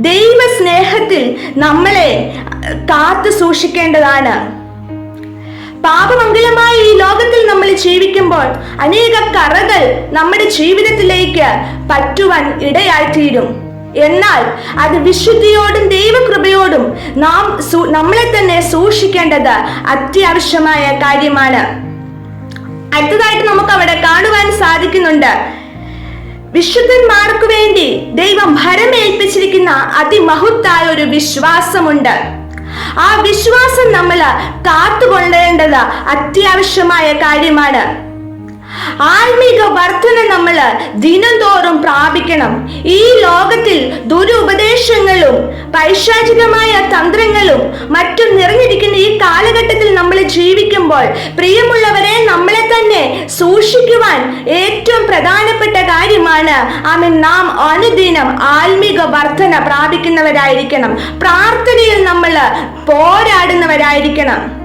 ദൈവ സ്നേഹത്തിൽ നമ്മളെ കാത്തു സൂക്ഷിക്കേണ്ടതാണ്. പാപമംഗലമായ ഈ ലോകത്തിൽ നമ്മൾ ജീവിക്കുമ്പോൾ അനേക കറകൾ നമ്മുടെ ജീവിതത്തിലേക്ക് പറ്റുവാൻ ഇടയായിത്തീരും. എന്നാൽ അത് വിശുദ്ധിയോടും ദൈവകൃപയോടും നമ്മളെ തന്നെ സൂക്ഷിക്കേണ്ടത് അത്യാവശ്യമായ കാര്യമാണ്. അടുത്തതായിട്ട് നമുക്ക് അവിടെ കാണുവാൻ സാധിക്കുന്നുണ്ട്, വിശുദ്ധന്മാർക്ക് വേണ്ടി ദൈവം ഭരമേൽപ്പിച്ചിരിക്കുന്ന അതിമഹത്തായ ഒരു വിശ്വാസമുണ്ട്. ആ വിശ്വാസം നമ്മൾ കാത്തുകൊള്ളേണ്ടത് അത്യാവശ്യമായ കാര്യമാണ്. ആത്മീക വർധന നമ്മൾ ദിനംതോറും പ്രാപിക്കണം. ഈ ലോകത്തിൽ ദുരുപദേശങ്ങളും പൈശാചികമായ തന്ത്രങ്ങളും മറ്റും നിറഞ്ഞിരിക്കുന്ന ഈ കാലഘട്ടത്തിൽ നമ്മൾ ജീവിക്കുമ്പോൾ പ്രിയമുള്ളവരെ, നമ്മളെ തന്നെ സൂക്ഷിക്കുവാൻ ഏറ്റവും പ്രധാനപ്പെട്ട കാര്യമാണ് നാം അനുദിനം ആത്മീക വർധന പ്രാപിക്കുന്നവരായിരിക്കണം. പ്രാർത്ഥനയിൽ നമ്മൾ പോരാടുന്നവരായിരിക്കണം.